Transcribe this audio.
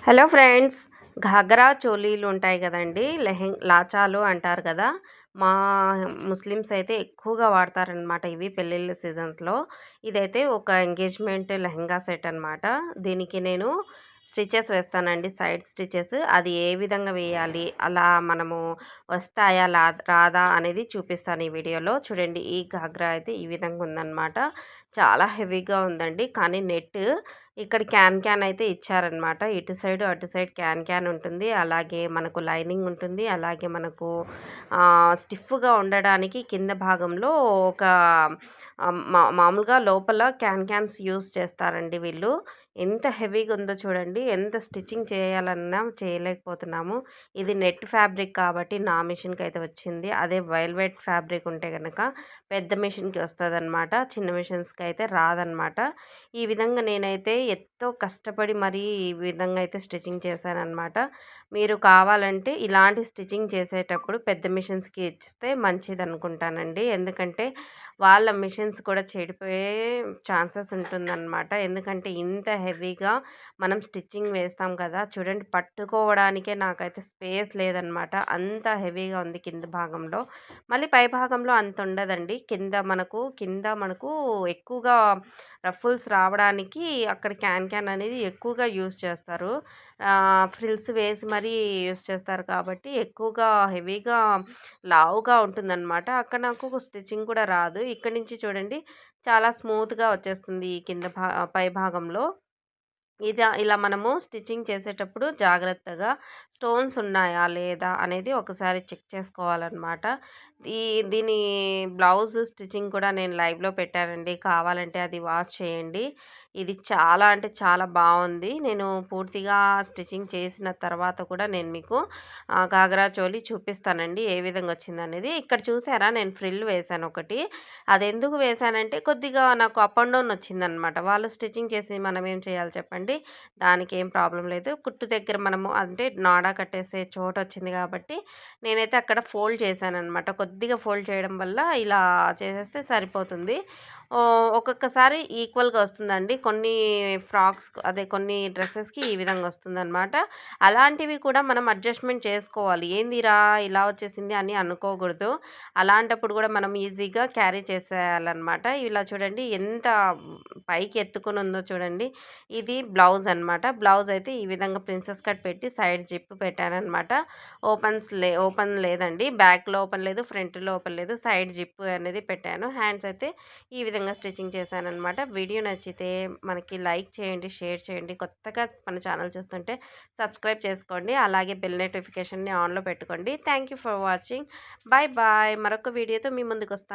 Hello friends. Ghaghra చోలీలు ఉంటాయి కదండి, లాచాలు అంటారు కదా. మా ముస్లిమ్స్ అయితే ఎక్కువగా వాడతారనమాట ఇవి పెళ్ళిళ్ళ సీజన్స్లో. ఇదైతే ఒక ఎంగేజ్మెంట్ లెహంగా సెట్ అనమాట. దీనికి నేను స్టిచెస్ వేస్తానండి, సైడ్ స్టిచెస్. అది ఏ విధంగా వేయాలి, అలా మనము వస్తాయా రాదా అనేది చూపిస్తాను ఈ వీడియోలో. చూడండి, ఈ ఘాగ్రా అయితే ఈ విధంగా ఉందన్నమాట. చాలా హెవీగా ఉందండి, కానీ నెట్ ఇక్కడ క్యాన్ క్యాన్ అయితే ఇచ్చారనమాట. ఇటు సైడు అటు సైడ్ క్యాన్ క్యాన్ ఉంటుంది. అలాగే మనకు లైనింగ్ ఉంటుంది. అలాగే మనకు స్టిఫ్గా ఉండడానికి కింద భాగంలో ఒక మామూలుగా లోపల క్యాన్ క్యాన్స్ యూస్ చేస్తారండి వీళ్ళు. ఎంత హెవీగా ఉందో చూడండి. ఎంత స్టిచ్చింగ్ చేయాలన్నా చేయలేకపోతున్నాము. ఇది నెట్ ఫ్యాబ్రిక్ కాబట్టి నా మిషన్కి అయితే వచ్చింది. అదే వెల్వెట్ ఫ్యాబ్రిక్ ఉంటే కనుక పెద్ద మిషన్కి వస్తుందన్నమాట. చిన్న మిషన్స్కి అయితే రాదనమాట. ఈ విధంగా నేనైతే ఎంతో కష్టపడి మరీ ఈ విధంగా అయితే స్టిచ్చింగ్ చేశాననమాట. మీరు కావాలంటే ఇలాంటి స్టిచ్చింగ్ చేసేటప్పుడు పెద్ద మిషన్స్కి ఇస్తే మంచిది అనుకుంటానండి. ఎందుకంటే వాళ్ళ మిషన్స్ కూడా చెడిపోయే ఛాన్సెస్ ఉంటుందన్నమాట. ఎందుకంటే ఇంత హెవీగా మనం స్టిచ్చింగ్ వేస్తాం కదా. చూడండి, పట్టుకోవడానికే నాకైతే స్పేస్ లేదనమాట. అంత హెవీగా ఉంది కింద భాగంలో. మళ్ళీ పై భాగంలో అంత ఉండదండి. కింద మనకు ఎక్కువగా రఫుల్స్ రావడానికి అక్కడ క్యాన్ క్యాన్ అనేది ఎక్కువగా యూస్ చేస్తారు. ఫ్రిల్స్ వేసి మరీ యూస్ చేస్తారు కాబట్టి ఎక్కువగా హెవీగా లావుగా ఉంటుందన్నమాట. అక్కడ నాకు స్టిచ్చింగ్ కూడా రాదు. ఇక్కడి నుంచి చూడండి, చాలా స్మూత్‌గా వచ్చేస్తుంది ఈ పై భాగంలో. ఇలా మనము స్టిచ్చింగ్ చేసేటప్పుడు జాగ్రత్తగా స్టోన్స్ ఉన్నాయా లేదా అనేది ఒకసారి చెక్ చేసుకోవాలన్నమాట. ఈ దీని బ్లౌజ్ స్టిచ్చింగ్ కూడా నేను లైవ్‌లో పెట్టానండి. కావాలంటే అది వాచ్ చేయండి. ఇది చాలా అంటే చాలా బాగుంది. నేను పూర్తిగా స్టిచ్చింగ్ చేసిన తర్వాత కూడా నేను మీకు గాగ్రా చోలీ చూపిస్తానండి ఏ విధంగా వచ్చిందనేది. ఇక్కడ చూసారా, నేను ఫ్రిల్ వేశాను ఒకటి. అదెందుకు వేశానంటే కొద్దిగా నాకు అప్ అండ్ డౌన్ వచ్చిందనమాట. వాళ్ళు స్టిచ్చింగ్ చేసి మనం ఏం చేయాలి చెప్పండి? దానికేం ప్రాబ్లమ్ లేదు. కుట్టు దగ్గర మనము అంటే నాడా కట్టేసే చోటొచ్చింది కాబట్టి నేనైతే అక్కడ ఫోల్డ్ చేశాననమాట. కొద్దిగా ఫోల్డ్ చేయడం వల్ల ఇలా చేసేస్తే సరిపోతుంది. ఒక్కొక్కసారి ఈక్వల్‌గా వస్తుందండి. కొన్ని ఫ్రాక్స్ అదే కొన్ని డ్రెసెస్‌కి ఈ విధంగా వస్తుందనమాట. అలాంటివి కూడా మనం అడ్జస్ట్‌మెంట్ చేసుకోవాలి. ఏందిరా ఇలా వచ్చేసింది అని అనుకోకూడదు. అలాంటప్పుడు కూడా మనం ఈజీగా క్యారీ చేసేయాలన్నమాట. ఇలా చూడండి, ఎంత పైకి ఎత్తుకొని ఉందో చూడండి. ఇది బ్లౌజ్ అనమాట. బ్లౌజ్ అయితే ఈ విధంగా ప్రిన్సెస్ కట్ పెట్టి సైడ్ జిప్ పెట్టాననమాట. ఓపెన్ లేదండి. బ్యాక్‌లో ఓపెన్ లేదు, ఫ్రంట్‌లో ఓపెన్ లేదు. సైడ్ జిప్ అనేది పెట్టాను. హ్యాండ్స్ అయితే ఈ విధంగా స్టిచ్చింగ్ చేశాననమాట. వీడియో నచ్చితే మనకి లైక్ చేయండి, షేర్ చేయండి. కొత్తగా మన ఛానల్ చూస్తుంటే సబ్స్క్రైబ్ చేసుకోండి. అలాగే బెల్ నోటిఫికేషన్‌ని ఆన్‌లో పెట్టుకోండి. Thank you for watching. Bye bye. మరొక వీడియోతో మీ ముందుకొస్తాను.